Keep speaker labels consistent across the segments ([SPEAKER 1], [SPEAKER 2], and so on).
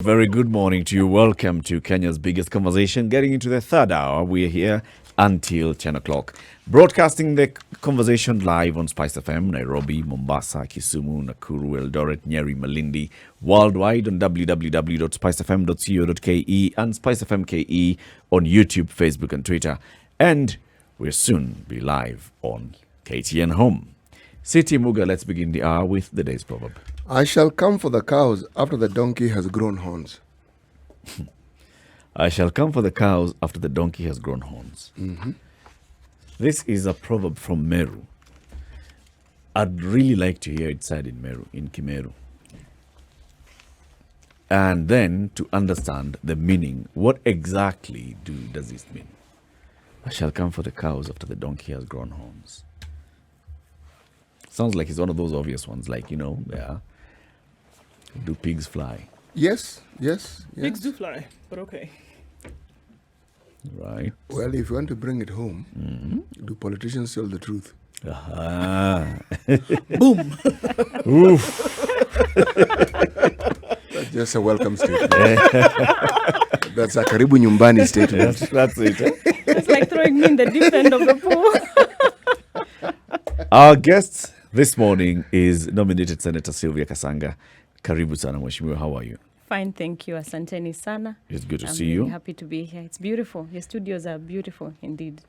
[SPEAKER 1] Very good morning to you. Welcome to Kenya's biggest conversation. Getting into the third hour, we are here until 10 o'clock. Broadcasting the conversation live on Spice FM, Nairobi, Mombasa, Kisumu, Nakuru, Eldoret, Nyeri, Malindi, worldwide on www.spicefm.co.ke and Spice FM KE on YouTube, Facebook, and Twitter. And we'll soon be live on KTN Home. City Muga, let's begin the hour with the day's proverb.
[SPEAKER 2] I shall come for the cows after the donkey has grown horns.
[SPEAKER 1] I shall come for the cows after the donkey has grown horns.
[SPEAKER 2] Mm-hmm.
[SPEAKER 1] This is a proverb from Meru. I'd really like to hear it said in Kimeru. And then to understand the meaning, what exactly does this mean? I shall come for the cows after the donkey has grown horns. Sounds like it's one of those obvious ones, like, do pigs fly?
[SPEAKER 2] Yes.
[SPEAKER 3] Pigs do fly, but okay.
[SPEAKER 1] Right.
[SPEAKER 2] Well, if you want to bring it home, do politicians tell the truth?
[SPEAKER 3] Boom.
[SPEAKER 1] Oof.
[SPEAKER 2] That's just a welcome statement. That's a karibu nyumbani statement.
[SPEAKER 1] That's it.
[SPEAKER 3] It's like throwing me in the deep end of the pool.
[SPEAKER 1] Our guest this morning is nominated Senator Sylvia Kasanga. Karibu sana mheshimiwa, how are you?
[SPEAKER 3] Fine, thank you. Asanteni sana.
[SPEAKER 1] It's good to see
[SPEAKER 3] I'm
[SPEAKER 1] you.
[SPEAKER 3] really happy to be here. It's beautiful. Your studios are beautiful indeed.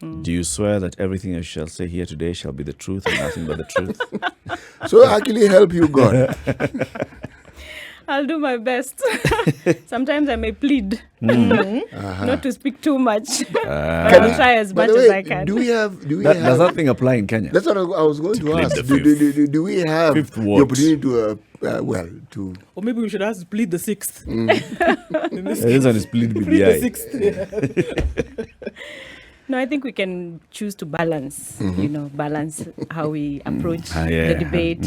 [SPEAKER 1] Do you swear that everything I shall say here today shall be the truth and nothing but the truth?
[SPEAKER 2] So actually help you, God.
[SPEAKER 3] I'll do my best. Sometimes I may plead not to speak too much. But I'll try as much as I can.
[SPEAKER 2] Do we have?
[SPEAKER 1] Does that thing apply in Kenya?
[SPEAKER 2] That's what I was going to
[SPEAKER 1] plead
[SPEAKER 2] ask.
[SPEAKER 1] the
[SPEAKER 2] Do we have
[SPEAKER 1] fifth
[SPEAKER 2] the
[SPEAKER 1] word.
[SPEAKER 2] opportunity to
[SPEAKER 4] Or maybe we should ask to plead the sixth.
[SPEAKER 1] This one is plead
[SPEAKER 4] Plead the
[SPEAKER 1] BBI.
[SPEAKER 4] sixth. Yeah.
[SPEAKER 3] No, I think we can choose to balance, balance how we approach
[SPEAKER 1] yeah.
[SPEAKER 3] the debate,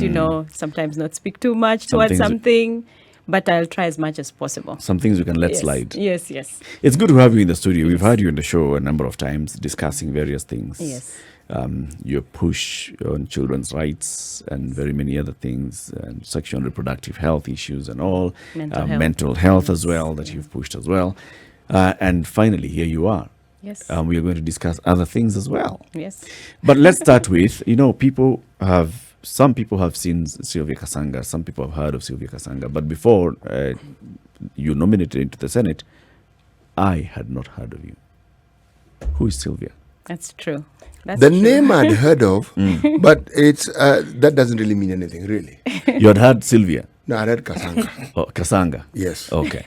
[SPEAKER 3] sometimes not speak too much towards
[SPEAKER 1] things-
[SPEAKER 3] something, but I'll try as much as possible.
[SPEAKER 1] Some things we can let
[SPEAKER 3] Yes,
[SPEAKER 1] slide.
[SPEAKER 3] Yes.
[SPEAKER 1] It's good to have you in the studio. We've had you in the show a number of times discussing various things.
[SPEAKER 3] Yes.
[SPEAKER 1] Your push on children's rights and very many other things, and sexual and reproductive health issues and all. Mental health as well, that you've pushed as well. And finally, here you are.
[SPEAKER 3] Yes.
[SPEAKER 1] We are going to discuss other things as well.
[SPEAKER 3] Yes.
[SPEAKER 1] But let's start with, some people have seen Sylvia Kasanga, some people have heard of Sylvia Kasanga, but before you nominated into the Senate, I had not heard of you. Who is Sylvia?
[SPEAKER 3] That's true.
[SPEAKER 2] the name I'd heard of, but it's that doesn't really mean anything, really.
[SPEAKER 1] You had heard Sylvia?
[SPEAKER 2] No, I heard Kasanga.
[SPEAKER 1] Oh, Kasanga.
[SPEAKER 2] Yes.
[SPEAKER 1] Okay.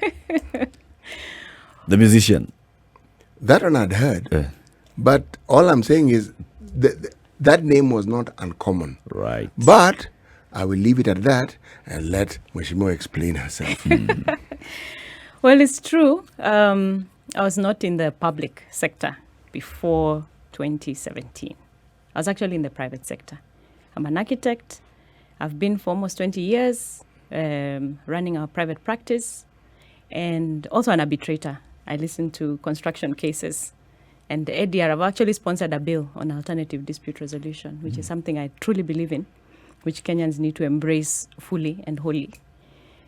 [SPEAKER 1] The musician.
[SPEAKER 2] That one I'd heard. But all I'm saying is that name was not uncommon.
[SPEAKER 1] Right.
[SPEAKER 2] But I will leave it at that and let Mheshimiwa explain herself.
[SPEAKER 3] Well, it's true. I was not in the public sector before 2017. I was actually in the private sector. I'm an architect. I've been for almost 20 years running our private practice, and also an arbitrator. I listen to construction cases. And the ADR, I've actually sponsored a bill on alternative dispute resolution, which is something I truly believe in, which Kenyans need to embrace fully and wholly.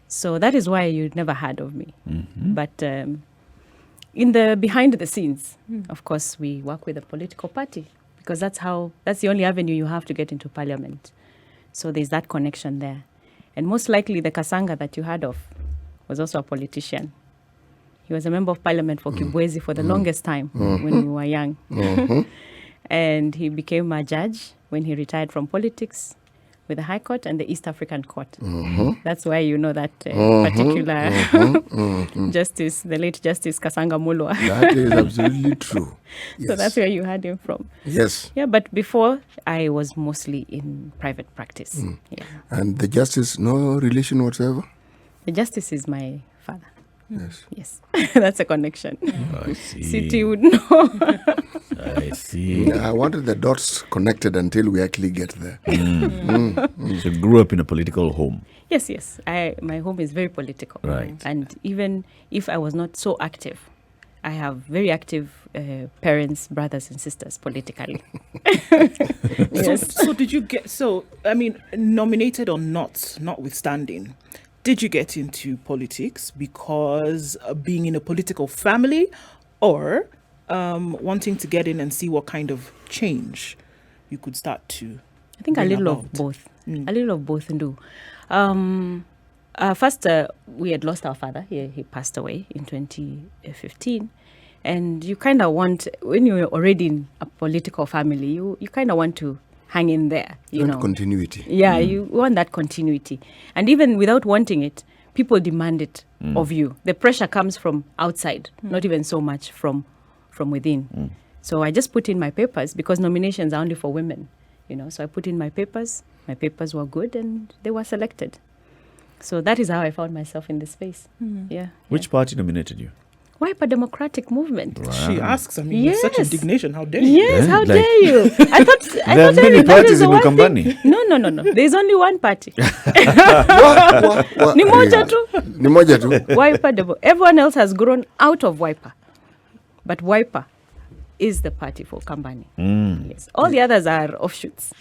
[SPEAKER 3] So that is why you never heard of me.
[SPEAKER 1] Mm-hmm.
[SPEAKER 3] But in the behind the scenes, of course, we work with a political party, because that's the only avenue you have to get into parliament. So there's that connection there. And most likely the Kasanga that you heard of was also a politician. He was a member of parliament for Kibwezi for the longest time when we were young. And he became a judge when he retired from politics with the High Court and the East African Court. That's why you know that particular justice, the late Justice Kasanga Mulwa.
[SPEAKER 2] That is absolutely true. Yes.
[SPEAKER 3] So that's where you heard him from.
[SPEAKER 2] Yes.
[SPEAKER 3] Yeah, but before, I was mostly in private practice. Yeah.
[SPEAKER 2] And the justice, no relation whatsoever?
[SPEAKER 3] The justice is my father.
[SPEAKER 2] Yes.
[SPEAKER 3] That's a connection.
[SPEAKER 1] I see.
[SPEAKER 3] City would know.
[SPEAKER 1] I see.
[SPEAKER 2] I wanted the dots connected until we actually get there.
[SPEAKER 1] So you grew up in a political home.
[SPEAKER 3] Yes. My home is very political.
[SPEAKER 1] Right.
[SPEAKER 3] And even if I was not so active, I have very active parents, brothers and sisters politically.
[SPEAKER 4] So did you get, nominated or not, notwithstanding, did you get into politics because being in a political family, or wanting to get in and see what kind of change you could start to?
[SPEAKER 3] I think a
[SPEAKER 4] bring
[SPEAKER 3] little
[SPEAKER 4] about?
[SPEAKER 3] of both. A little of both and do. First, we had lost our father. He passed away in 2015. And you kind of want, when you're already in a political family, you kind of want to hang in there, you know.
[SPEAKER 2] Continuity.
[SPEAKER 3] Yeah, you want that continuity. And even without wanting it, people demand it of you. The pressure comes from outside, not even so much from within. So I just put in my papers because nominations are only for women, you know. So I put in my papers. My papers were good and they were selected. So that is how I found myself in this space. Yeah.
[SPEAKER 1] Which party nominated you?
[SPEAKER 3] Wiper Democratic Movement.
[SPEAKER 4] She asks, I mean,
[SPEAKER 3] Yes.
[SPEAKER 4] with such indignation, how dare you?
[SPEAKER 3] Yes, how
[SPEAKER 1] Like-
[SPEAKER 3] dare you? I thought
[SPEAKER 1] There are many
[SPEAKER 3] that
[SPEAKER 1] parties
[SPEAKER 3] is the
[SPEAKER 1] in
[SPEAKER 3] one
[SPEAKER 1] Ukambani.
[SPEAKER 3] thing. No. There's only one party.
[SPEAKER 2] What?
[SPEAKER 3] Ni moja tu.
[SPEAKER 2] Ni moja tu.
[SPEAKER 3] Wiper Demo. Everyone else has grown out of Wiper. But Wiper is the party for Kambani. Yes. All the others are offshoots.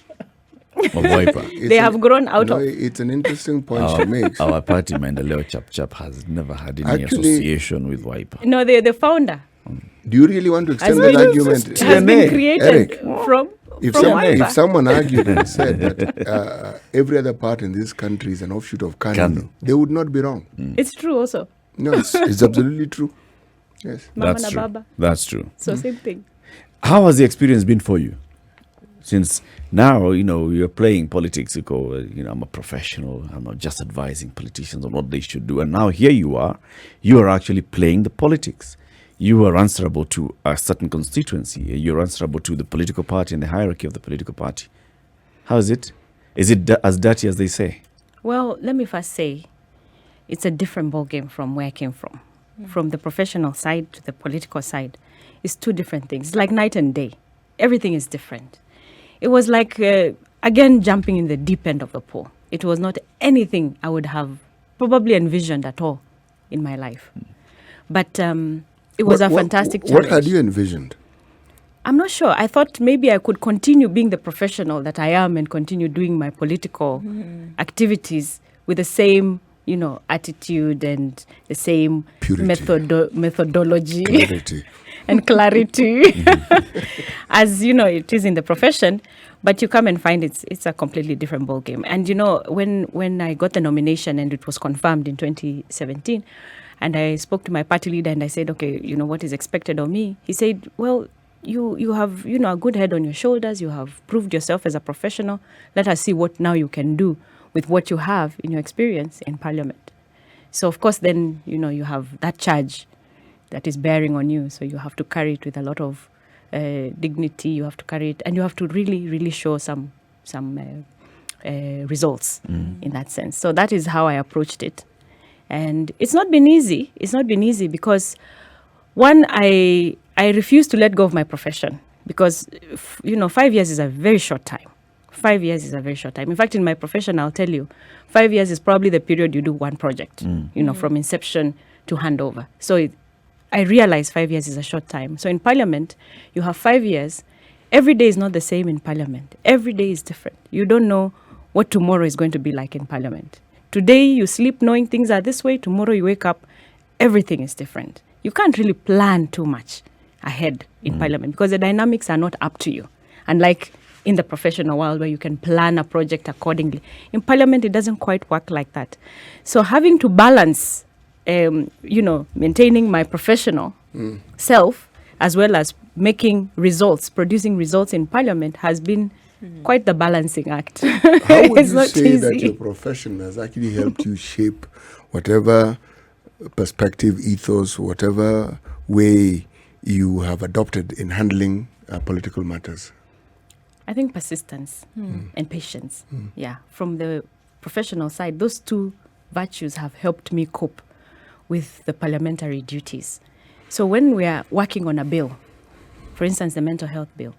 [SPEAKER 1] Of Wiper.
[SPEAKER 3] They have grown out
[SPEAKER 2] No,
[SPEAKER 3] of.
[SPEAKER 2] it's an interesting point she makes.
[SPEAKER 1] Our party, Maendeleo Chap has never had any
[SPEAKER 2] Actually-
[SPEAKER 1] association with Wiper.
[SPEAKER 3] No, the founder
[SPEAKER 2] Do you really want to extend
[SPEAKER 3] Has
[SPEAKER 2] that
[SPEAKER 3] been-
[SPEAKER 2] argument?
[SPEAKER 3] has been
[SPEAKER 1] TNA,
[SPEAKER 3] created
[SPEAKER 2] Eric.
[SPEAKER 3] from
[SPEAKER 2] If,
[SPEAKER 3] from Wiper.
[SPEAKER 2] if someone argued and said that every other part in this country is an offshoot of Kanu,
[SPEAKER 1] Kanu.
[SPEAKER 2] they would not be wrong.
[SPEAKER 3] It's true also.
[SPEAKER 2] No, it's absolutely true. Yes.
[SPEAKER 3] Mama
[SPEAKER 1] That's
[SPEAKER 3] na
[SPEAKER 1] true.
[SPEAKER 3] Baba.
[SPEAKER 1] That's true.
[SPEAKER 3] So same thing.
[SPEAKER 1] How has the experience been for you? Since now, you know, you're playing politics, you go, you know, I'm a professional, I'm not just advising politicians on what they should do. And now here you are actually playing the politics. You are answerable to a certain constituency. You're answerable to the political party and the hierarchy of the political party. How is it? Is it as dirty as they say?
[SPEAKER 3] Well, let me first say, it's a different ballgame from where I came from. From the professional side to the political side, it's two different things. It's like night and day. Everything is different. It was like, again, jumping in the deep end of the pool. It was not anything I would have probably envisioned at all in my life. But it was a fantastic challenge.
[SPEAKER 2] What had you envisioned?
[SPEAKER 3] I'm not sure. I thought maybe I could continue being the professional that I am and continue doing my political activities with the same, you know, attitude and the same
[SPEAKER 2] Purity.
[SPEAKER 3] methodology
[SPEAKER 2] Clarity.
[SPEAKER 3] and clarity as, you know, it is in the profession. But you come and find it's a completely different ballgame. And, you know, when I got the nomination and it was confirmed in 2017, and I spoke to my party leader and I said, okay, you know, what is expected of me? He said, well, you have, you know, a good head on your shoulders. You have proved yourself as a professional. Let us see what now you can do with what you have in your experience in Parliament. So, of course, then, you know, you have that charge that is bearing on you. So you have to carry it with a lot of dignity. You have to carry it, and you have to really, really show some results in that sense. So that is how I approached it. And it's not been easy. It's not been easy because, one, I refuse to let go of my profession because, you know, 5 years is a very short time. 5 years is a very short time. In fact, in my profession, I'll tell you, 5 years is probably the period you do one project, you know, from inception to handover. So I realize 5 years is a short time. So in Parliament, you have 5 years. Every day is not the same in Parliament. Every day is different. You don't know what tomorrow is going to be like in Parliament. Today, you sleep knowing things are this way. Tomorrow, you wake up, everything is different. You can't really plan too much ahead in Parliament because the dynamics are not up to you. Unlike in the professional world where you can plan a project accordingly. In Parliament, it doesn't quite work like that. So having to balance, you know, maintaining my professional self as well as making results, producing results in Parliament has been quite the balancing act.
[SPEAKER 2] How would
[SPEAKER 3] It's
[SPEAKER 2] you
[SPEAKER 3] not
[SPEAKER 2] say that
[SPEAKER 3] easy.
[SPEAKER 2] your profession has actually helped you shape whatever perspective, ethos, whatever way you have adopted in handling political matters?
[SPEAKER 3] I think persistence and patience. Yeah, from the professional side, those two virtues have helped me cope with the parliamentary duties. So when we are working on a bill, for instance, the mental health bill,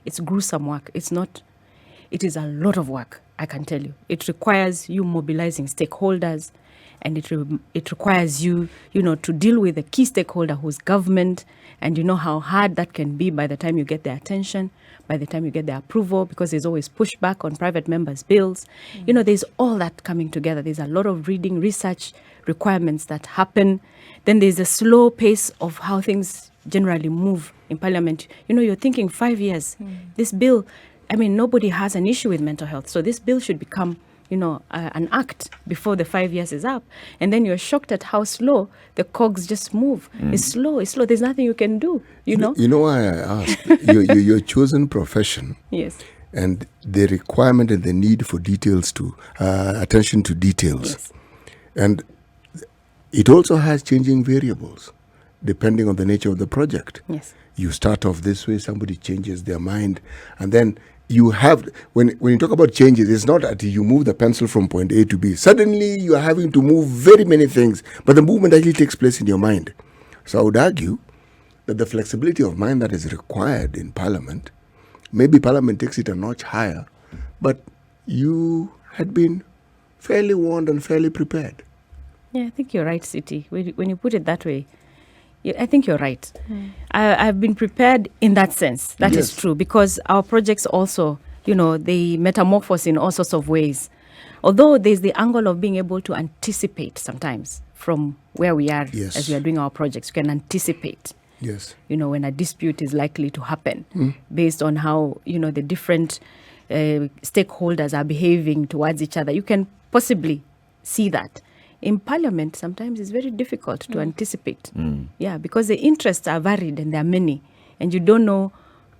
[SPEAKER 3] it's gruesome work. It is a lot of work, I can tell you. It requires you mobilizing stakeholders and it requires you, to deal with a key stakeholder who's government, and you know how hard that can be by the time you get their attention, by the time you get their approval, because there's always pushback on private members' bills. There's all that coming together. There's a lot of reading, research requirements that happen. Then there's a slow pace of how things generally move in Parliament. You're thinking 5 years. This bill, nobody has an issue with mental health. So this bill should become, an act before the 5 years is up. And then you're shocked at how slow the cogs just move. It's slow. There's nothing you can do,
[SPEAKER 2] You know why I asked? your chosen profession.
[SPEAKER 3] Yes.
[SPEAKER 2] And the requirement and the need for details attention to details.
[SPEAKER 3] Yes.
[SPEAKER 2] And it also has changing variables depending on the nature of the project.
[SPEAKER 3] Yes.
[SPEAKER 2] You start off this way, somebody changes their mind, and then you have, when you talk about changes, it's not that you move the pencil from point A to B. Suddenly you are having to move very many things, but the movement actually takes place in your mind. So I would argue that the flexibility of mind that is required in Parliament, maybe Parliament takes it a notch higher, but you had been fairly warned and fairly prepared.
[SPEAKER 3] Yeah, I think you're right, Siti. When you put it that way, I think you're right. I've been prepared in that sense. That is true, because our projects also, they metamorphose in all sorts of ways. Although there's the angle of being able to anticipate sometimes from where we are as we are doing our projects. You can anticipate, when a dispute is likely to happen based on how, the different stakeholders are behaving towards each other. You can possibly see that. In Parliament, sometimes it's very difficult to anticipate. Yeah, because the interests are varied and there are many. And you don't know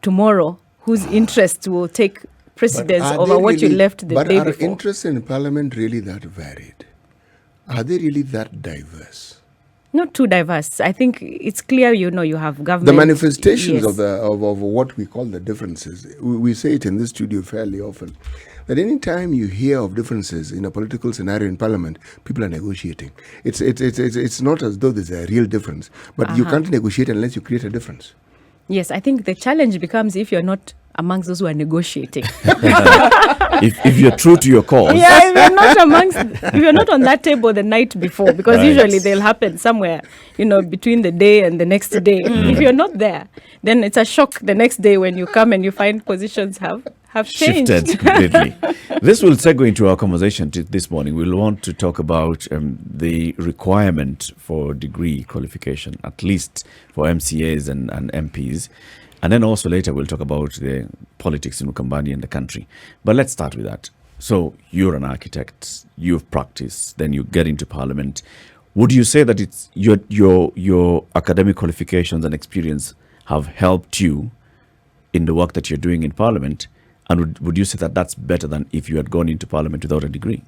[SPEAKER 3] tomorrow whose interests will take precedence over what you left the day before.
[SPEAKER 2] But are interests in Parliament really that varied? Are they really that diverse?
[SPEAKER 3] Not too diverse. I think it's clear, you have government.
[SPEAKER 2] The manifestations of what we call the differences. We say it in this studio fairly often. That any time you hear of differences in a political scenario in Parliament, people are negotiating. It's not as though there's a real difference, but you can't negotiate unless you create a difference.
[SPEAKER 3] Yes, I think the challenge becomes if you're not amongst those who are negotiating.
[SPEAKER 1] if you're true to your cause.
[SPEAKER 3] Yeah, if you're not on that table the night before, because usually they'll happen somewhere, between the day and the next day. If you're not there, then it's a shock the next day when you come and you find positions have changed.
[SPEAKER 1] Shifted completely. This will segue into our conversation this morning. We'll want to talk about the requirement for degree qualification, at least for MCAs and MPs. And then also later we'll talk about the politics in Ukambani and the country. But let's start with that. So you're an architect, you've practiced, then you get into Parliament. Would you say that it's your academic qualifications and experience have helped you in the work that you're doing in Parliament? And would you say that that's better than if you had gone into Parliament without a degree?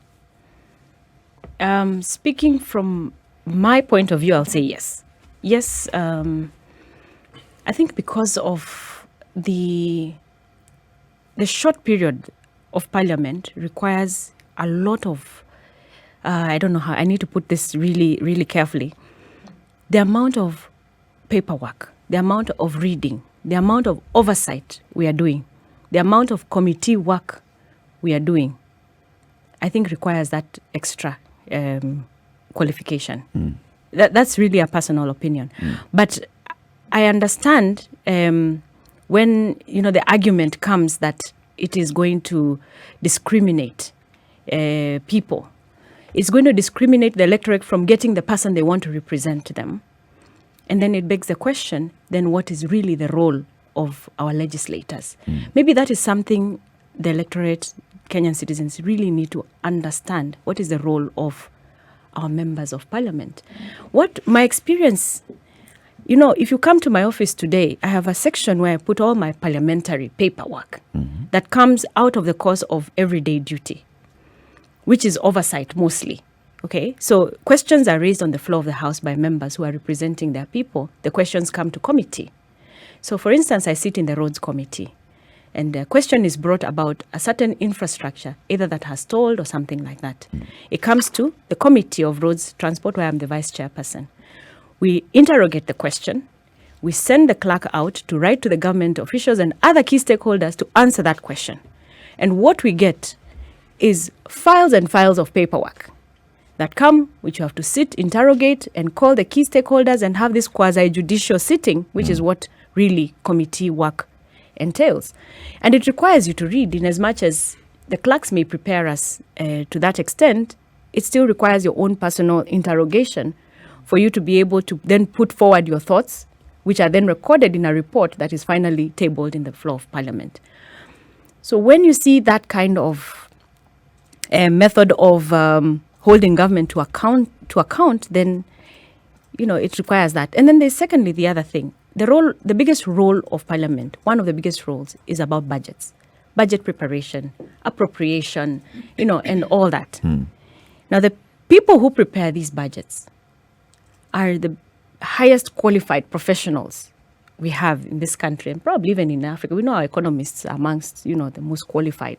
[SPEAKER 3] Speaking from my point of view, I'll say yes. Yes, I think because of the short period of Parliament requires a lot of, I don't know how, I need to put this really, really carefully. The amount of paperwork, the amount of reading, the amount of oversight we are doing, the amount of committee work we are doing, I think requires that extra qualification. That's really a personal opinion. But I understand when, the argument comes that it is going to discriminate people. It's going to discriminate the electorate from getting the person they want to represent them. And then it begs the question, then what is really the role of our legislators? Maybe that is something the electorate, Kenyan citizens really need to understand. What is the role of our members of Parliament? What my experience, if you come to my office today, I have a section where I put all my parliamentary paperwork that comes out of the course of everyday duty, which is oversight mostly. Okay, so questions are raised on the floor of the House by members who are representing their people. The questions come to committee. So, for instance, I sit in the Roads Committee, and a question is brought about a certain infrastructure, either that has stalled or something like that. It comes to the Committee of Roads Transport, where I'm the vice chairperson. We interrogate the question. We send the clerk out to write to the government officials and other key stakeholders to answer that question. And what we get is files and files of paperwork that come, which you have to sit, interrogate, and call the key stakeholders and have this quasi-judicial sitting, which is what really committee work entails. And it requires you to read, in as much as the clerks may prepare us to that extent, it still requires your own personal interrogation for you to be able to then put forward your thoughts, which are then recorded in a report that is finally tabled in the floor of Parliament. So when you see that kind of method of holding government to account, then it requires that. And then there's secondly the other thing. The biggest role of Parliament, one of the biggest roles, is about budgets, budget preparation, appropriation, and all that. Now, the people who prepare these budgets are the highest qualified professionals we have in this country, and probably even in Africa. We know our economists are amongst, the most qualified.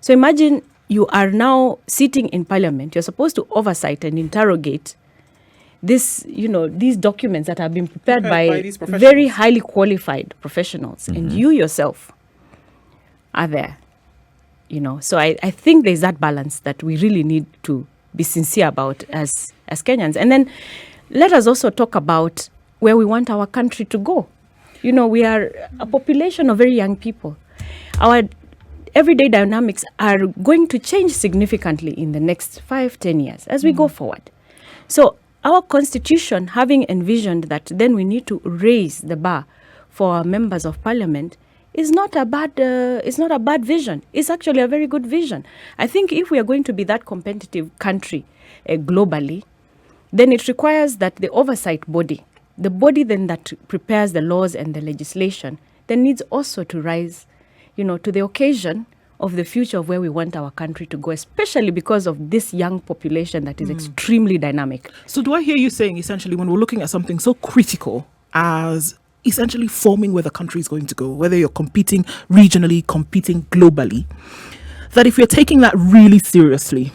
[SPEAKER 3] So imagine you are now sitting in Parliament. You're supposed to oversight and interrogate these documents that have been prepared by
[SPEAKER 4] these professionals.
[SPEAKER 3] very highly qualified professionals, and you yourself are there. So I think there's that balance that we really need to be sincere about as Kenyans. And then let us also talk about where we want our country to go. We are a population of very young people. Our everyday dynamics are going to change significantly in the next 5-10 years as we go forward. So our constitution, having envisioned that then we need to raise the bar for our members of Parliament, is not a bad vision. It's actually a very good vision. I think if we are going to be that competitive country globally, then it requires that the oversight body, the body then that prepares the laws and the legislation, then needs also to rise, to the occasion of the future of where we want our country to go, especially because of this young population that is extremely dynamic.
[SPEAKER 4] So do I hear you saying, essentially, when we're looking at something so critical as essentially forming where the country is going to go, whether you're competing regionally, competing globally, that if you're taking that really seriously,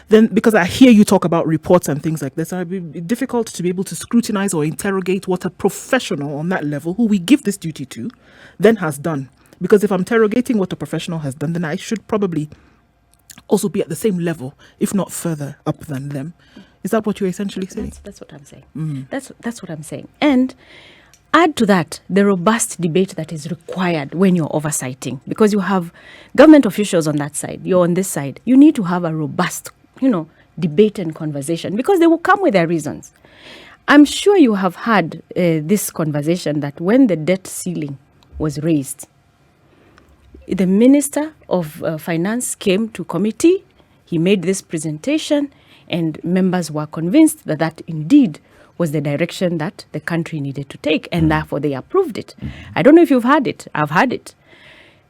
[SPEAKER 4] then, because I hear you talk about reports and things like this, it would be difficult to be able to scrutinize or interrogate what a professional on that level, who we give this duty to, then has done. Because if I'm interrogating what a professional has done, then I should probably also be at the same level, if not further up than them. Is that what you're essentially saying?
[SPEAKER 3] That's what I'm saying. That's what I'm saying. And add to that the robust debate that is required when you're oversighting, because you have government officials on that side, you're on this side. You need to have a robust, debate and conversation, because they will come with their reasons. I'm sure you have had this conversation that when the debt ceiling was raised, the Minister of Finance came to committee, he made this presentation, and members were convinced that that indeed was the direction that the country needed to take, and therefore they approved it. I don't know if you've had it. I've had it.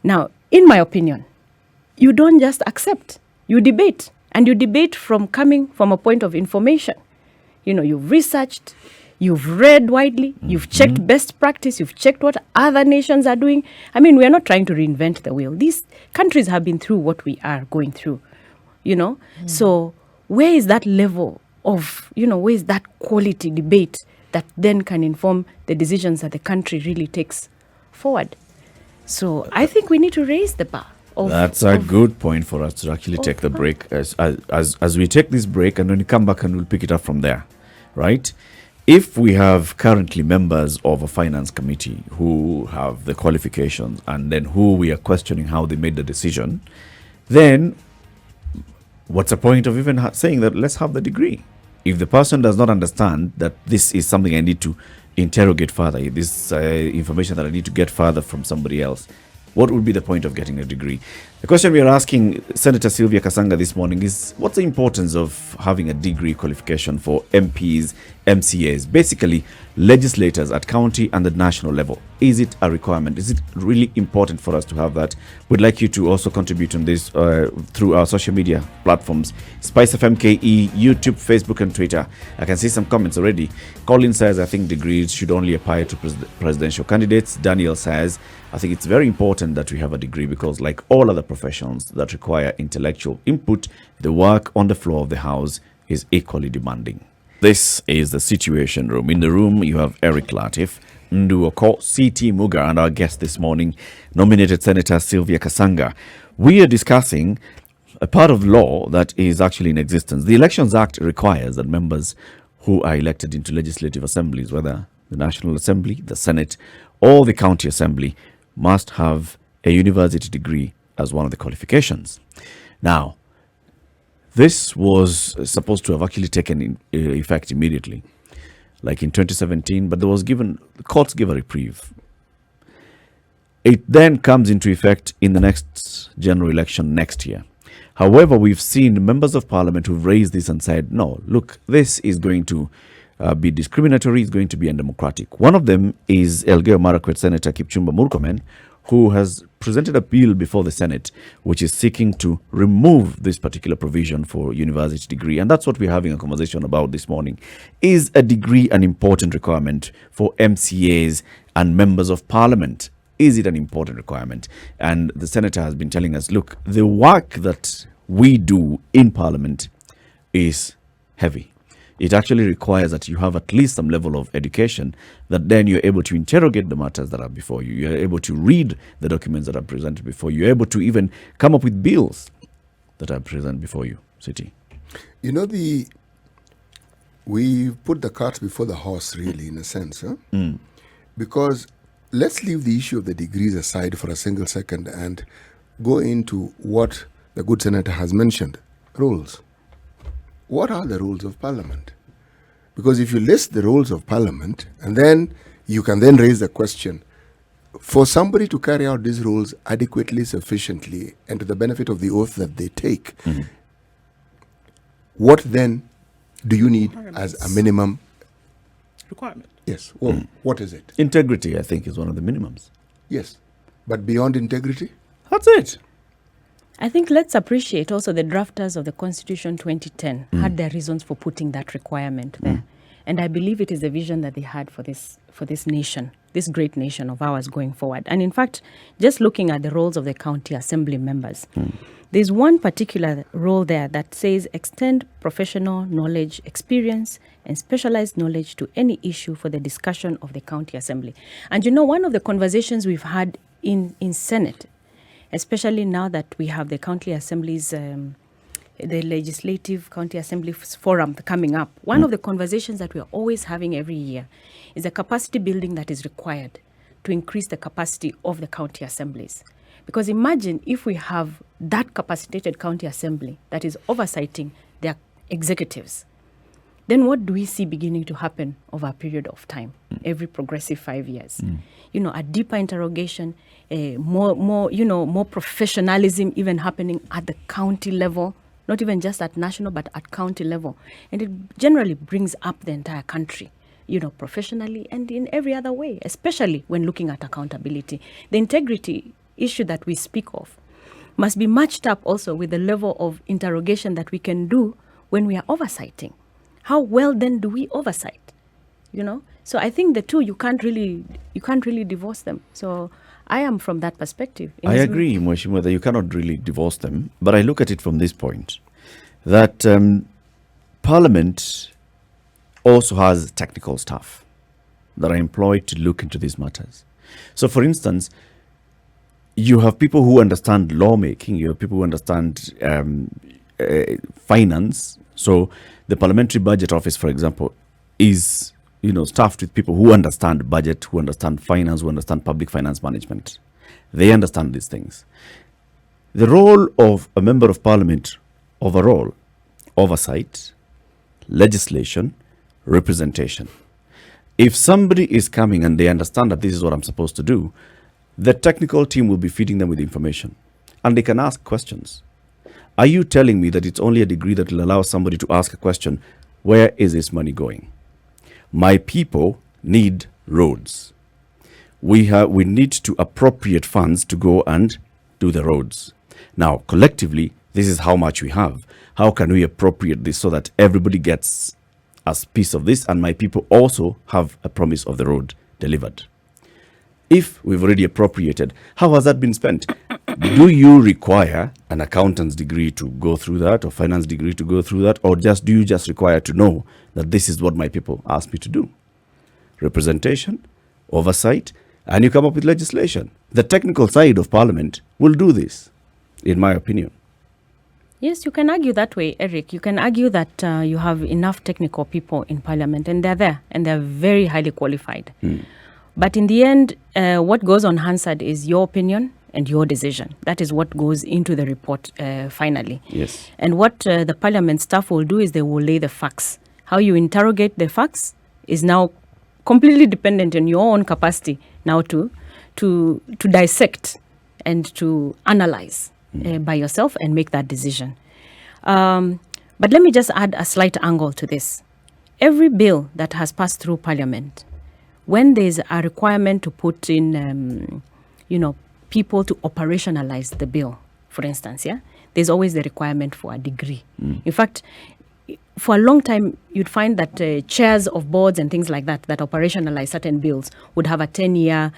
[SPEAKER 3] Now, in my opinion, you don't just accept, you debate, and you debate coming from a point of information. You've researched, you've read widely, you've checked best practice, you've checked what other nations are doing. I mean, we are not trying to reinvent the wheel. These countries have been through what we are going through, So where is that level of, where is that quality debate that then can inform the decisions that the country really takes forward? So I think we need to raise the bar.
[SPEAKER 1] That's a good point for us to actually take the break. As we take this break, and when we come back, and we'll pick it up from there, right? If we have currently members of a finance committee who have the qualifications, and then who we are questioning how they made the decision, then what's the point of even saying that let's have the degree? If the person does not understand that this is something I need to interrogate further, this information that I need to get further from somebody else, what would be the point of getting a degree? The question we are asking Senator Sylvia Kasanga this morning is, what's the importance of having a degree qualification for MPs, MCAs, basically legislators at county and the national level? Is it a requirement? Is it really important for us to have that? We'd like you to also contribute on this through our social media platforms, Spice FM KE, YouTube, Facebook, and Twitter. I can see some comments already. Colin says, I think degrees should only apply to presidential candidates. Daniel says, I think it's very important that we have a degree because, like all other professions that require intellectual input, the work on the floor of the House is equally demanding. This is the Situation Room. In the room, you have Eric Latif, Nduoko, CT Muga, and our guest this morning, nominated Senator Sylvia Kasanga. We are discussing a part of law that is actually in existence. The Elections Act requires that members who are elected into legislative assemblies, whether the National Assembly, the Senate, or the County Assembly, must have a university degree as one of the qualifications. Now, this was supposed to have actually taken effect immediately, like in 2017, but the courts gave a reprieve. It then comes into effect in the next general election next year. However, we've seen members of parliament who've raised this and said, no, look, this is going to be discriminatory, it's going to be undemocratic. One of them is Elgeyo Marakwet Senator Kipchumba Murkomen, who has presented a bill before the Senate, which is seeking to remove this particular provision for university degree. And that's what we're having a conversation about this morning. Is a degree an important requirement for MCAs and members of parliament? Is it an important requirement? And the senator has been telling us, look, the work that we do in parliament is heavy. It actually requires that you have at least some level of education, that then you're able to interrogate the matters that are before you. You're able to read the documents that are presented before you. You're able to even come up with bills that are presented before you. City.
[SPEAKER 2] You know, we put the cart before the horse, really, in a sense. Huh? Because let's leave the issue of the degrees aside for a single second and go into what the good senator has mentioned, rules. What are the rules of parliament? Because if you list the rules of parliament, and then you can then raise the question, for somebody to carry out these rules adequately, sufficiently, and to the benefit of the oath that they take, what then do you need as a minimum
[SPEAKER 4] requirement?
[SPEAKER 2] Yes. Well, what is it?
[SPEAKER 1] Integrity, I think, is one of the minimums.
[SPEAKER 2] Yes. But beyond integrity?
[SPEAKER 1] That's it.
[SPEAKER 3] I think let's appreciate also the drafters of the Constitution 2010 had their reasons for putting that requirement there. And I believe it is the vision that they had for this nation, this great nation of ours going forward. And in fact, just looking at the roles of the county assembly members, there's one particular role there that says extend professional knowledge, experience, and specialized knowledge to any issue for the discussion of the county assembly. And you know, one of the conversations we've had in Senate, especially now that we have the county assemblies, the legislative county assembly forum coming up, one of the conversations that we're always having every year is the capacity building that is required to increase the capacity of the county assemblies. Because imagine if we have that capacitated county assembly that is oversighting their executives, then what do we see beginning to happen over a period of time, every progressive 5 years? You know, a deeper interrogation, more professionalism even happening at the county level, not even just at national, but at county level. And it generally brings up the entire country, you know, professionally and in every other way, especially when looking at accountability. The integrity issue that we speak of must be matched up also with the level of interrogation that we can do when we are oversighting. How well then do we oversight? You know? So I think the two, you can't really divorce them. So I am from that perspective.
[SPEAKER 1] I agree, Mheshimiwa, that you cannot really divorce them. But I look at it from this point, that Parliament also has technical staff that are employed to look into these matters. So, for instance, you have people who understand lawmaking, you have people who understand finance. So the Parliamentary Budget Office, for example, is staffed with people who understand budget, who understand finance, who understand public finance management. They understand these things. The role of a member of parliament overall, oversight, legislation, representation. If somebody is coming and they understand that this is what I'm supposed to do, the technical team will be feeding them with information and they can ask questions. Are you telling me that it's only a degree that will allow somebody to ask a question, where is this money going? My people need roads. We need to appropriate funds to go and do the roads. Now, collectively, this is how much we have. How can we appropriate this so that everybody gets a piece of this and my people also have a promise of the road delivered? If we've already appropriated, how has that been spent? Do you require an accountant's degree to go through that, or finance degree to go through that, or do you just require to know that this is what my people asked me to do? Representation, oversight, and you come up with legislation. The technical side of parliament will do this, in my opinion.
[SPEAKER 3] Yes, you can argue that way, Eric. You can argue that you have enough technical people in parliament, and they're there, and they're very highly qualified. But in the end, what goes on Hansard is your opinion and your decision. That is what goes into the report finally.
[SPEAKER 1] Yes.
[SPEAKER 3] And what the parliament staff will do is they will lay the facts. How you interrogate the facts is now completely dependent on your own capacity now to dissect and to analyze by yourself and make that decision. But let me just add a slight angle to this. Every bill that has passed through parliament, when there's a requirement to put in, people to operationalize the bill, for instance, there's always the requirement for a degree. In fact, for a long time, you'd find that chairs of boards and things like that operationalize certain bills would have a 10-year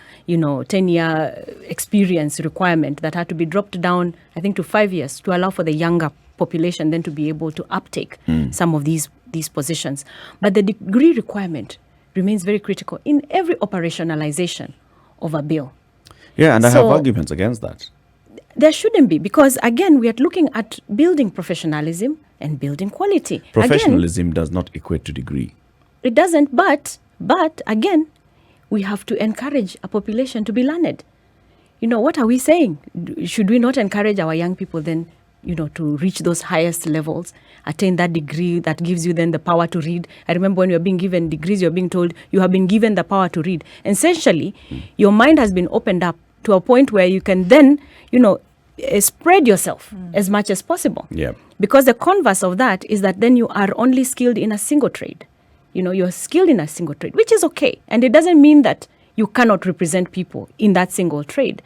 [SPEAKER 3] experience requirement that had to be dropped down, I think, to 5 years to allow for the younger population then to be able to uptake some of these positions. But the degree requirement remains very critical in every operationalization of a bill.
[SPEAKER 1] Yeah, and I have
[SPEAKER 3] So-
[SPEAKER 1] arguments against that.
[SPEAKER 3] There shouldn't be, because again, we are looking at building professionalism and building quality. Again,
[SPEAKER 1] Professionalism does not equate to degree.
[SPEAKER 3] it doesn't, but again, we have to encourage a population to be learned. What are we saying? Should we not encourage our young people then, to reach those highest levels, attain that degree that gives you then the power to read? I remember when you're being given degrees, you're being told you have been given the power to read. Essentially, your mind has been opened up to a point where you can then, spread yourself as much as possible.
[SPEAKER 1] Yeah.
[SPEAKER 3] Because the converse of that is that then you are only skilled in a single trade. You're skilled in a single trade, which is okay. And it doesn't mean that you cannot represent people in that single trade.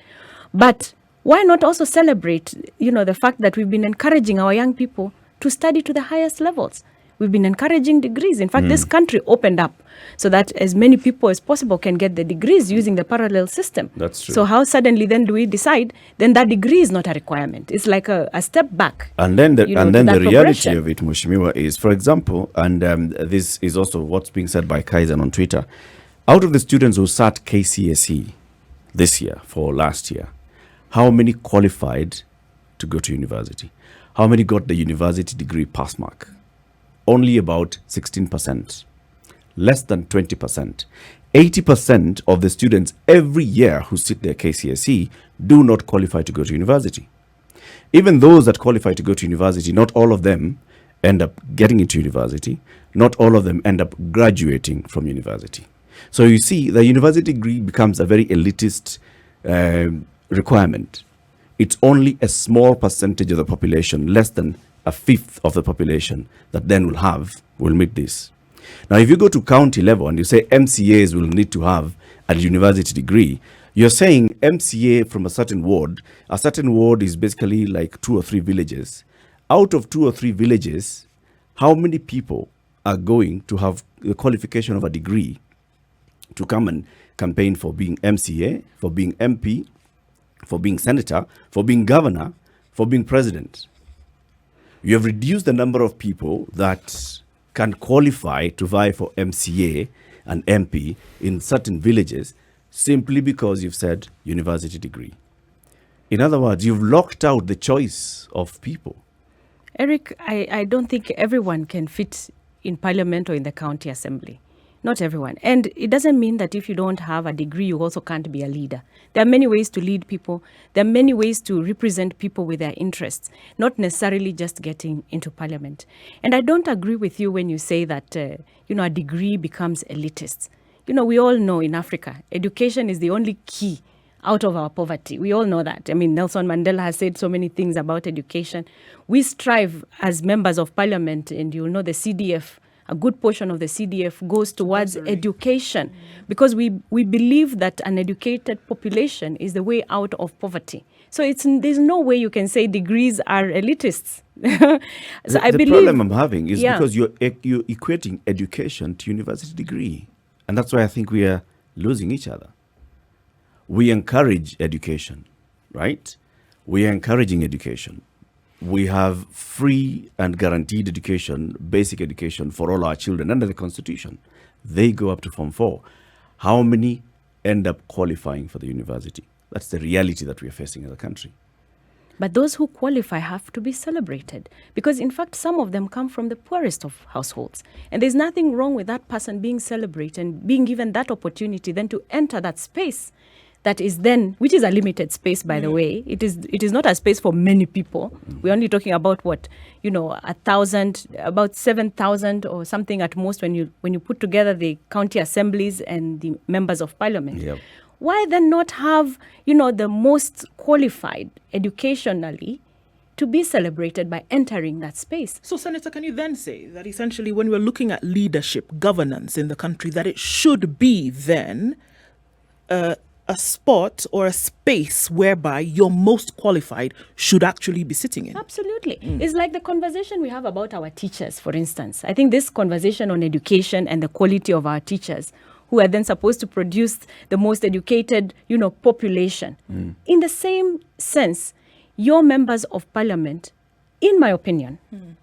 [SPEAKER 3] But why not also celebrate, the fact that we've been encouraging our young people to study to the highest levels? We've been encouraging degrees. In fact, this country opened up so that as many people as possible can get the degrees using the parallel system.
[SPEAKER 1] That's true.
[SPEAKER 3] So how suddenly then do we decide then that degree is not a requirement? It's like a step back.
[SPEAKER 1] And then the,
[SPEAKER 3] to
[SPEAKER 1] the
[SPEAKER 3] that
[SPEAKER 1] reality
[SPEAKER 3] progression.
[SPEAKER 1] of it, Mheshimiwa, is, for example, and this is also what's being said by Kaizen on Twitter, out of the students who sat KCSE this year for last year, how many qualified to go to university? How many got the university degree pass mark? Only about 16%, less than 20%. 80% of the students every year who sit their KCSE do not qualify to go to university. Even those that qualify to go to university, not all of them end up getting into university. Not all of them end up graduating from university. So you see, the university degree becomes a very elitist requirement. It's only a small percentage of the population, less than a fifth of the population, that then will meet this. Now, if you go to county level and you say MCAs will need to have a university degree, you're saying MCA from a certain ward is basically like 2 or 3 villages. Out of 2 or 3 villages, how many people are going to have the qualification of a degree to come and campaign for being MCA, for being MP, for being senator, for being governor, for being president? You have reduced the number of people that can qualify to vie for MCA and MP in certain villages simply because you've said university degree. In other words, you've locked out the choice of people.
[SPEAKER 3] Eric, I don't think everyone can fit in parliament or in the county assembly. Not everyone. And it doesn't mean that if you don't have a degree, you also can't be a leader. There are many ways to lead people. There are many ways to represent people with their interests, not necessarily just getting into parliament. And I don't agree with you when you say that, a degree becomes elitist. We all know in Africa, education is the only key out of our poverty. We all know that. I mean, Nelson Mandela has said so many things about education. We strive as members of parliament, and the CDF, a good portion of the CDF goes towards education, because we believe that an educated population is the way out of poverty. So there's no way you can say degrees are elitists. So I
[SPEAKER 1] the
[SPEAKER 3] believe
[SPEAKER 1] problem I'm having is
[SPEAKER 3] Yeah.
[SPEAKER 1] because you're equating education to university degree. And that's why I think we are losing each other. We encourage education, right? We are encouraging education. We have free and guaranteed education, basic education for all our children under the Constitution. They go up to Form 4. How many end up qualifying for the university? That's the reality that we are facing as a country.
[SPEAKER 3] But those who qualify have to be celebrated because, in fact, some of them come from the poorest of households. And there's nothing wrong with that person being celebrated and being given that opportunity then to enter that space that is then, which is a limited space, by the way. It is not a space for many people. We're only talking about what, 1,000, about 7,000 or something at most when you put together the county assemblies and the members of parliament.
[SPEAKER 1] Yep.
[SPEAKER 3] Why then not have, the most qualified educationally to be celebrated by entering that space?
[SPEAKER 4] So, Senator, can you then say that essentially when we're looking at leadership, governance in the country, that it should be then a spot or a space whereby your most qualified should actually be sitting in?
[SPEAKER 3] Absolutely. It's like the conversation we have about our teachers, for instance. I think this conversation on education and the quality of our teachers, who are then supposed to produce the most educated, population. In the same sense, your members of parliament, in my opinion,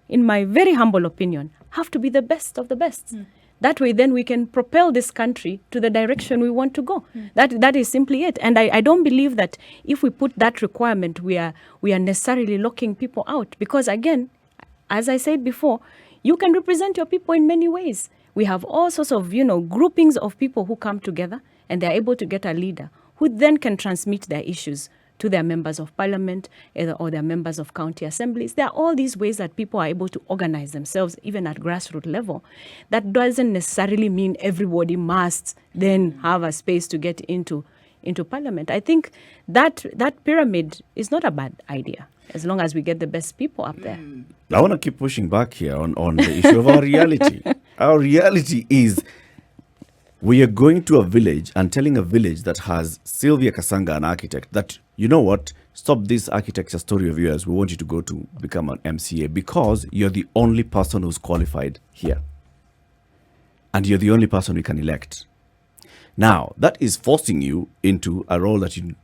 [SPEAKER 3] in my very humble opinion, have to be the best of the best. That way, then we can propel this country to the direction we want to go. That is simply it. And I don't believe that if we put that requirement, we are necessarily locking people out. Because again, as I said before, you can represent your people in many ways. We have all sorts of, groupings of people who come together and they're able to get a leader who then can transmit their issues to their members of parliament or their members of county assemblies. There are all these ways that people are able to organize themselves, even at grassroots level. That doesn't necessarily mean everybody must then have a space to get into parliament. I think that pyramid is not a bad idea, as long as we get the best people up there.
[SPEAKER 1] I want to keep pushing back here on the issue of our reality. Our reality is we are going to a village and telling a village that has Sylvia Kasanga, an architect, that, you know what, stop this architecture story of yours. We want you to go to become an MCA because you're the only person who's qualified here. And you're the only person we can elect. Now, that is forcing you into a role that you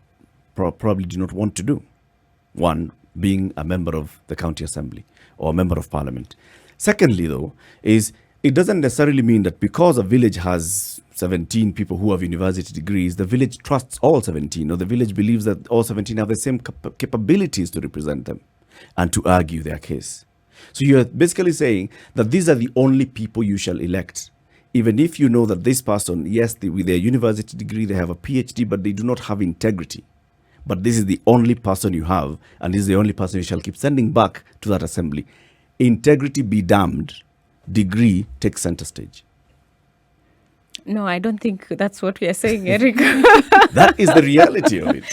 [SPEAKER 1] probably do not want to do. One, being a member of the county assembly or a member of parliament. Secondly, though, is it doesn't necessarily mean that because a village has 17 people who have university degrees, the village trusts all 17, or the village believes that all 17 have the same capabilities to represent them and to argue their case. So you're basically saying that these are the only people you shall elect. Even if you know that this person, yes, with their university degree, they have a PhD, but they do not have integrity. But this is the only person you have, and this is the only person you shall keep sending back to that assembly. Integrity be damned. Degree takes center stage.
[SPEAKER 3] No, I don't think that's what we are saying, Eric.
[SPEAKER 1] That is the reality of it.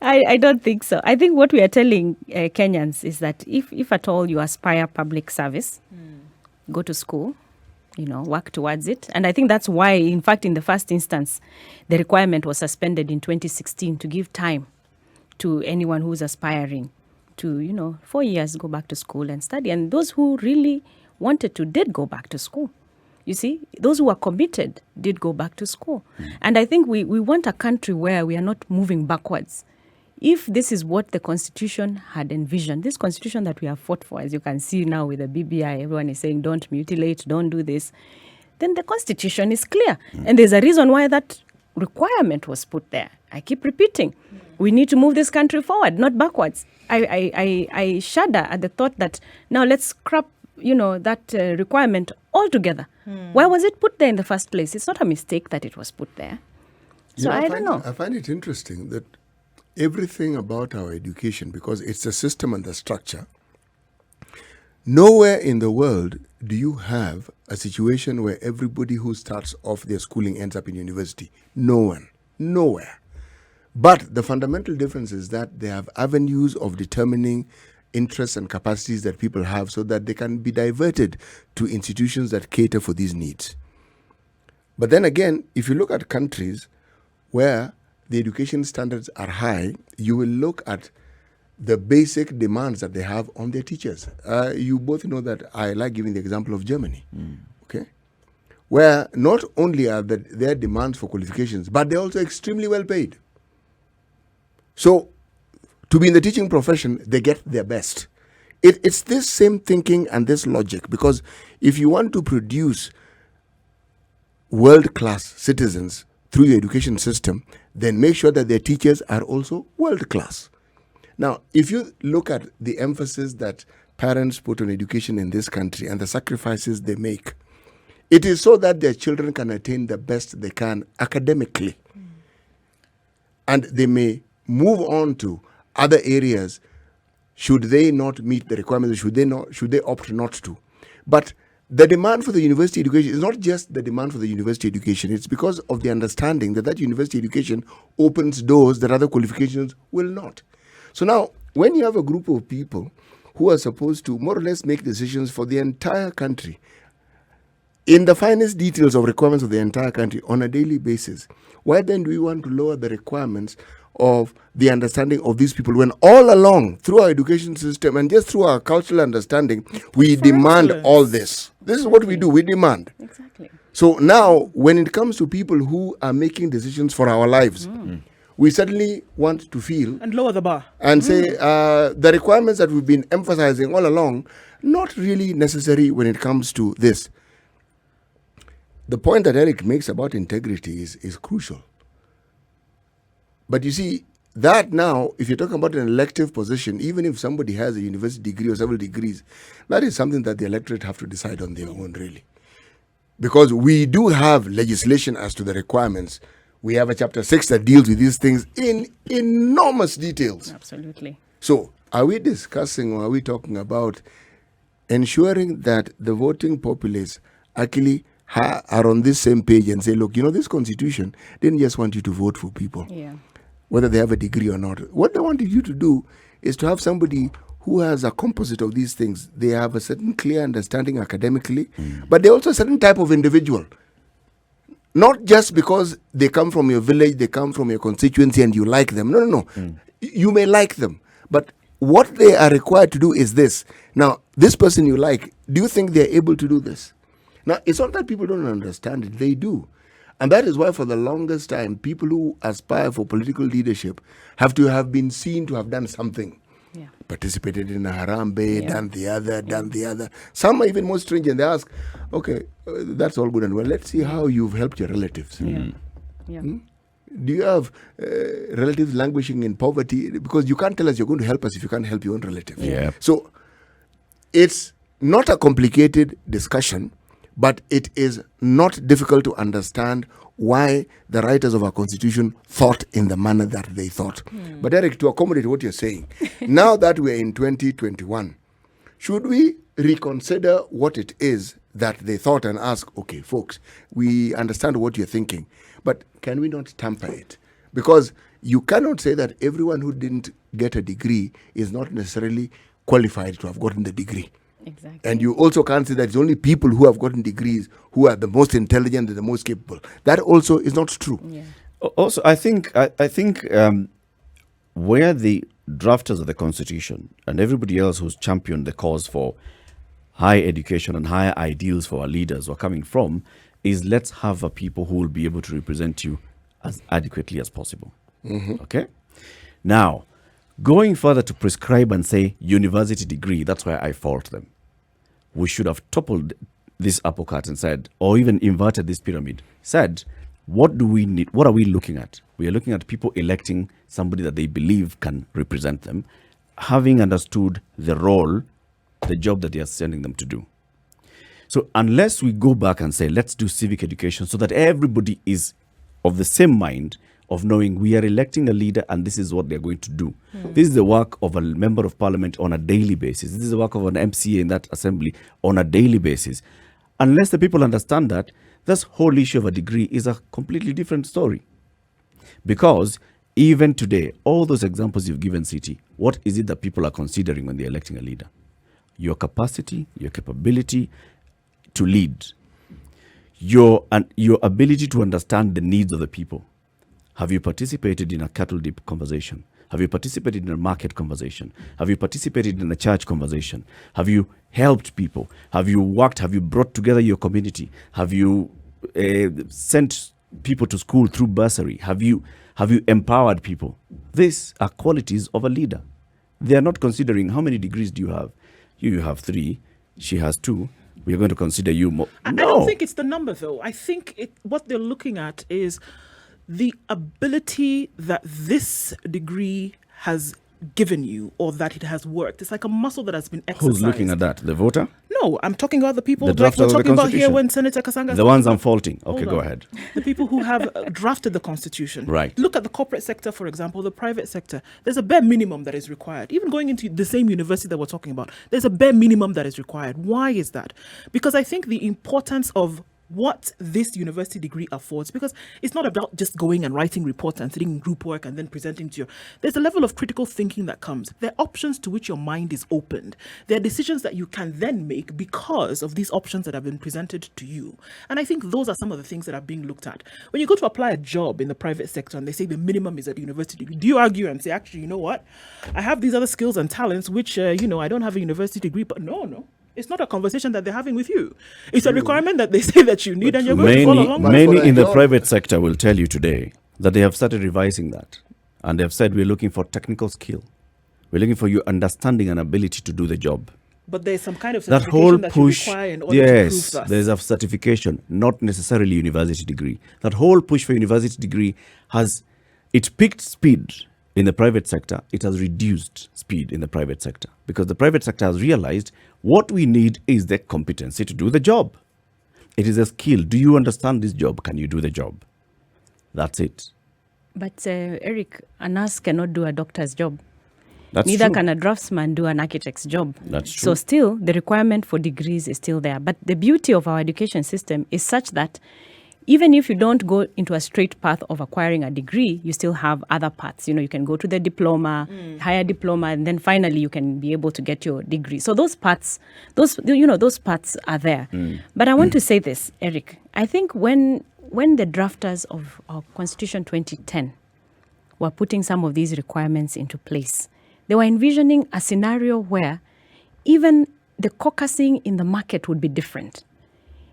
[SPEAKER 3] I don't think so. I think what we are telling Kenyans is that if at all you aspire public service, go to school, work towards it. And I think that's why, in fact, in the first instance, the requirement was suspended in 2016 to give time to anyone who's aspiring to, 4 years, go back to school and study. And those who really wanted to did go back to school. You see, those who are committed did go back to school. And I think we want a country where we are not moving backwards. If this is what the Constitution had envisioned, this Constitution that we have fought for, as you can see now with the BBI, everyone is saying don't mutilate, don't do this, then the Constitution is clear. And there's a reason why that requirement was put there. I keep repeating, we need to move this country forward, not backwards. I shudder at the thought that now let's scrap that requirement altogether. Why was it put there in the first place? It's not a mistake that it was put there. So I don't know.
[SPEAKER 2] I find it interesting that everything about our education, because it's the system and the structure, nowhere in the world do you have a situation where everybody who starts off their schooling ends up in university. No one. Nowhere. But the fundamental difference is that they have avenues of determining interests and capacities that people have so that they can be diverted to institutions that cater for these needs. But then again, if you look at countries where the education standards are high, you will look at the basic demands that they have on their teachers. You both know that I like giving the example of Germany, okay, where not only are their demands for qualifications, but they're also extremely well paid. So to be in the teaching profession, they get their best. It's this same thinking and this logic, because if you want to produce world-class citizens through your education system, then make sure that their teachers are also world-class. Now, if you look at the emphasis that parents put on education in this country and the sacrifices they make, it is so that their children can attain the best they can academically. And they may move on to other areas should they not meet the requirements, should they opt not to. But the demand for the university education is not just the demand for the university education. It's because of the understanding that university education opens doors that other qualifications will not. So now, when you have a group of people who are supposed to more or less make decisions for the entire country, in the finest details of requirements of the entire country on a daily basis, why then do we want to lower the requirements of the understanding of these people when all along through our education system and just through our cultural understanding, we demand all this? This is what we do, we demand.
[SPEAKER 3] Exactly.
[SPEAKER 2] So now, when it comes to people who are making decisions for our lives, we suddenly want to feel
[SPEAKER 4] And lower the bar.
[SPEAKER 2] and say the requirements that we've been emphasizing all along, not really necessary when it comes to this. The point that Eric makes about integrity is crucial. But you see, that now, if you're talking about an elective position, even if somebody has a university degree or several degrees, that is something that the electorate have to decide on their own, really. Because we do have legislation as to the requirements. We have a chapter 6 that deals with these things in enormous details.
[SPEAKER 3] Absolutely.
[SPEAKER 2] So, are we discussing or are we talking about ensuring that the voting populace actually are on this same page and say, look, this constitution didn't just want you to vote for people, whether they have a degree or not. What they wanted you to do is to have somebody who has a composite of these things. They have a certain clear understanding academically, but they're also a certain type of individual. Not just because they come from your village, they come from your constituency and you like them. No. You may like them, but what they are required to do is this. Now, this person you like, do you think they're able to do this? Now, it's not that people don't understand it. They do. And that is why for the longest time, people who aspire for political leadership have to have been seen to have done something.
[SPEAKER 3] Yeah.
[SPEAKER 2] Participated in a harambe, done the other. Some are even more strange and they ask, okay, that's all good and well. Let's see how you've helped your relatives.
[SPEAKER 3] Yeah.
[SPEAKER 2] Do you have relatives languishing in poverty? Because you can't tell us you're going to help us if you can't help your own relative.
[SPEAKER 1] Yeah.
[SPEAKER 2] So it's not a complicated discussion, but it is not difficult to understand why the writers of our constitution thought in the manner that they thought. But Eric, to accommodate what you're saying, now that we're in 2021, should we reconsider what it is that they thought and ask, okay, folks, we understand what you're thinking, but can we not tamper it? Because you cannot say that everyone who didn't get a degree is not necessarily qualified to have gotten the degree.
[SPEAKER 3] Exactly.
[SPEAKER 2] And you also can't say that it's only people who have gotten degrees who are the most intelligent and the most capable. That also is not true.
[SPEAKER 3] Yeah.
[SPEAKER 1] Also, I think where the drafters of the Constitution and everybody else who's championed the cause for higher education and higher ideals for our leaders are coming from is let's have a people who will be able to represent you as adequately as possible. Okay? Now, going further to prescribe and say university degree, that's where I fault them. We should have toppled this apple cart and said, or even inverted this pyramid, said, what do we need? What are we looking at? We are looking at people electing somebody that they believe can represent them, having understood the role, the job that they are sending them to do. So unless we go back and say, let's do civic education so that everybody is of the same mind of knowing we are electing a leader and this is what they're going to do. This is the work of a member of parliament on a daily basis. This is the work of an MCA in that assembly on a daily basis. Unless the people understand that, this whole issue of a degree is a completely different story. Because even today, all those examples you've given, City, what is it that people are considering when they're electing a leader? Your capacity, your capability to lead, your ability to understand the needs of the people. Have you participated in a cattle dip conversation? Have you participated in a market conversation? Have you participated in a church conversation? Have you helped people? Have you worked? Have you brought together your community? Have you sent people to school through bursary? Have you empowered people? These are qualities of a leader. They are not considering how many degrees do you have. You have 3. She has 2. We are going to consider you more.
[SPEAKER 4] I don't think it's the number, though. I think what they're looking at is the ability that this degree has given you or that it has worked. It's like a muscle that has been exercised.
[SPEAKER 1] Who's looking at that? The voter?
[SPEAKER 4] No, I'm talking about the people
[SPEAKER 1] The
[SPEAKER 4] like
[SPEAKER 1] drafters
[SPEAKER 4] we're
[SPEAKER 1] of the
[SPEAKER 4] talking about here
[SPEAKER 1] Constitution?
[SPEAKER 4] when Senator Kasanga.
[SPEAKER 1] The ones I'm faulting. Okay,
[SPEAKER 4] Hold
[SPEAKER 1] go
[SPEAKER 4] on.
[SPEAKER 1] ahead.
[SPEAKER 4] The people who have drafted the Constitution.
[SPEAKER 1] Right.
[SPEAKER 4] Look at the corporate sector, for example, the private sector. There's a bare minimum that is required. Even going into the same university that we're talking about, there's a bare minimum that is required. Why is that? Because I think the importance of what this university degree affords, because it's not about just going and writing reports and sitting in group work and then presenting to you. There's a level of critical thinking that comes. There are options to which your mind is opened. There are decisions that you can then make because of these options that have been presented to you. And I think those are some of the things that are being looked at. When you go to apply a job in the private sector and they say the minimum is at university degree, do you argue and say, actually, you know what? I have these other skills and talents, which, I don't have a university degree, but no. It's not a conversation that they're having with you. It's a requirement that they say that you need, and you're going to follow along.
[SPEAKER 1] Many in the private sector will tell you today that they have started revising that. And they have said, we're looking for technical skill. We're looking for your understanding and ability to do the job.
[SPEAKER 4] But there's some kind of
[SPEAKER 1] That
[SPEAKER 4] certification
[SPEAKER 1] whole
[SPEAKER 4] that
[SPEAKER 1] push,
[SPEAKER 4] you require in order to prove
[SPEAKER 1] yes,
[SPEAKER 4] that.
[SPEAKER 1] there's a certification, not necessarily university degree. That whole push for university degree it picked speed in the private sector. It has reduced speed in the private sector because the private sector has realized what we need is the competency to do the job. It is a skill. Do you understand this job? Can you do the job? That's it.
[SPEAKER 3] But Eric, a nurse cannot do a doctor's job.
[SPEAKER 1] That's
[SPEAKER 3] Neither
[SPEAKER 1] true.
[SPEAKER 3] can a draftsman do an architect's job.
[SPEAKER 1] That's true.
[SPEAKER 3] So still, the requirement for degrees is still there. But the beauty of our education system is such that even if you don't go into a straight path of acquiring a degree, you still have other paths. You can go to the diploma, higher diploma, and then finally you can be able to get your degree. So those paths, those paths are there. But I want to say this, Eric. I think when the drafters of our Constitution 2010 were putting some of these requirements into place, they were envisioning a scenario where even the caucusing in the market would be different,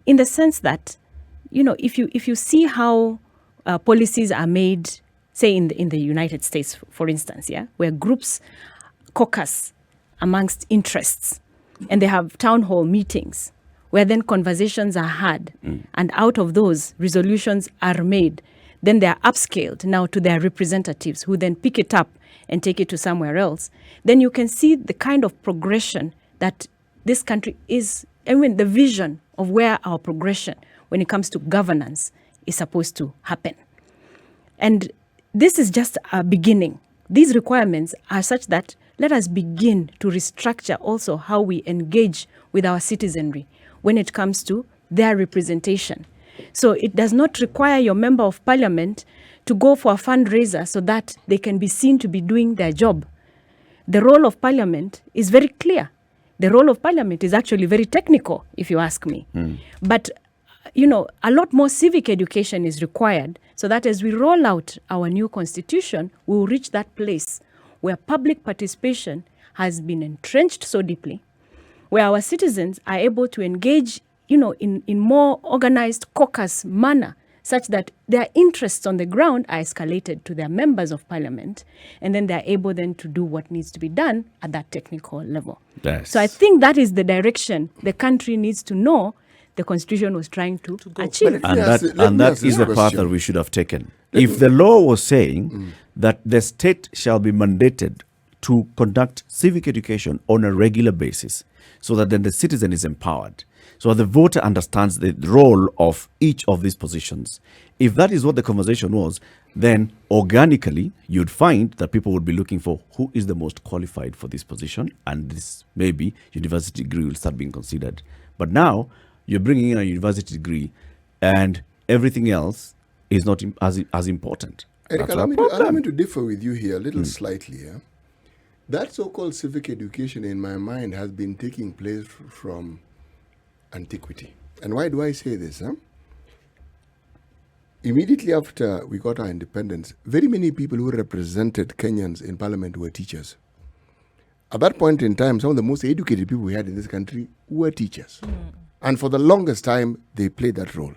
[SPEAKER 3] in the sense that, if you see how policies are made, say in the United States, for instance, where groups caucus amongst interests, and they have town hall meetings, where then conversations are had, and out of those resolutions are made, then they are upscaled now to their representatives, who then pick it up and take it to somewhere else. Then you can see the kind of progression that this country is, the vision of where our progression when it comes to governance is supposed to happen. And this is just a beginning. These requirements are such that let us begin to restructure also how we engage with our citizenry when it comes to their representation. So it does not require your member of parliament to go for a fundraiser so that they can be seen to be doing their job. The role of parliament is very clear. The role of parliament is actually very technical, if you ask me. But a lot more civic education is required so that as we roll out our new constitution, we will reach that place where public participation has been entrenched so deeply, where our citizens are able to engage, in more organized caucus manner, such that their interests on the ground are escalated to their members of parliament, and then they're able then to do what needs to be done at that technical level.
[SPEAKER 1] Yes.
[SPEAKER 3] So I think that is the direction the country needs to know the Constitution was trying to achieve.
[SPEAKER 2] Let me ask
[SPEAKER 1] That is the
[SPEAKER 2] this
[SPEAKER 1] path
[SPEAKER 2] question.
[SPEAKER 1] that we should have taken. If the law was saying that the state shall be mandated to conduct civic education on a regular basis, so that then the citizen is empowered, so the voter understands the role of each of these positions. If that is what the conversation was, then organically you'd find that people would be looking for who is the most qualified for this position, and this maybe university degree will start being considered. But now you're bringing in a university degree, and everything else is not as important.
[SPEAKER 2] Eric,
[SPEAKER 1] That's
[SPEAKER 2] allow
[SPEAKER 1] our
[SPEAKER 2] me
[SPEAKER 1] problem.
[SPEAKER 2] to differ with you here a little slightly. That so-called civic education, in my mind, has been taking place from antiquity. And why do I say this? Immediately after we got our independence, very many people who represented Kenyans in parliament were teachers. At that point in time, some of the most educated people we had in this country were teachers. And for the longest time, they played that role.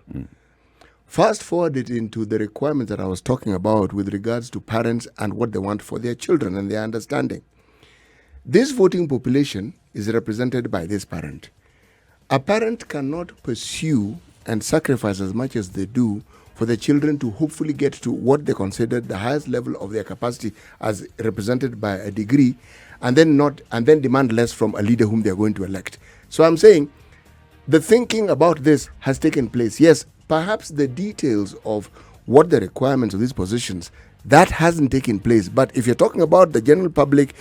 [SPEAKER 2] Fast forward it into the requirements that I was talking about with regards to parents and what they want for their children and their understanding. This voting population is represented by this parent. A parent cannot pursue and sacrifice as much as they do for the children to hopefully get to what they consider the highest level of their capacity as represented by a degree, and then demand less from a leader whom they are going to elect. So I'm saying the thinking about this has taken place. Yes, perhaps the details of what the requirements of these positions, that hasn't taken place. But if you're talking about the general public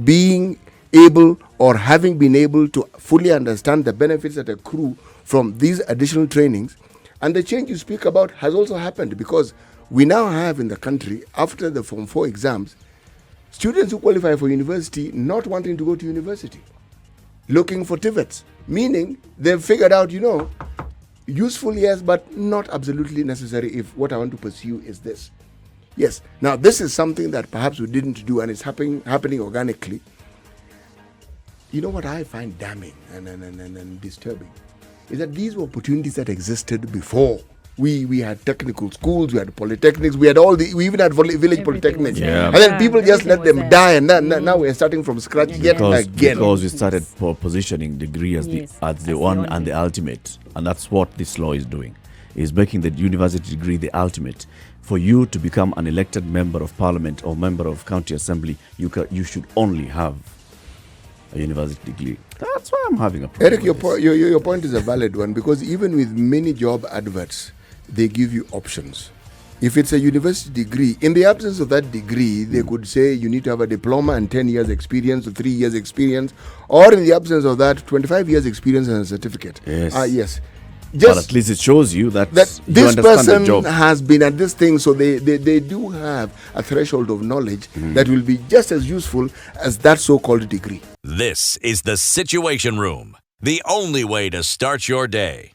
[SPEAKER 2] being able or having been able to fully understand the benefits that accrue from these additional trainings, and the change you speak about has also happened, because we now have in the country, after the Form 4 exams, students who qualify for university not wanting to go to university, looking for TVETs, meaning they've figured out, useful, yes, but not absolutely necessary if what I want to pursue is this. Yes, now this is something that perhaps we didn't do, and it's happening organically. You know what I find damning and disturbing is that these were opportunities that existed before. We had technical schools, we had polytechnics, we even had village polytechnics.
[SPEAKER 1] Yeah.
[SPEAKER 2] And then people just let them
[SPEAKER 3] there.
[SPEAKER 2] die, and now we're starting from scratch yet again.
[SPEAKER 1] Because we started positioning degree as
[SPEAKER 3] Yes,
[SPEAKER 1] the
[SPEAKER 3] as the
[SPEAKER 1] one
[SPEAKER 3] only.
[SPEAKER 1] and the ultimate, and that's what this law is doing. Is making the university degree the ultimate. For you to become an elected member of parliament or member of county assembly, you should only have a university degree. That's why I'm having a problem.
[SPEAKER 2] Eric, your point is a valid one, because even with many job adverts, they give you options. If it's a university degree, in the absence of that degree, they could say you need to have a diploma and 10 years experience or 3 years experience, or in the absence of that, 25 years experience and a certificate.
[SPEAKER 1] Yes.
[SPEAKER 2] Yes.
[SPEAKER 1] But at least it shows you that you
[SPEAKER 2] this
[SPEAKER 1] understand the
[SPEAKER 2] person
[SPEAKER 1] job.
[SPEAKER 2] has been at this thing, so they do have a threshold of knowledge that will be just as useful as that so-called degree.
[SPEAKER 5] This is the Situation Room, the only way to start your day.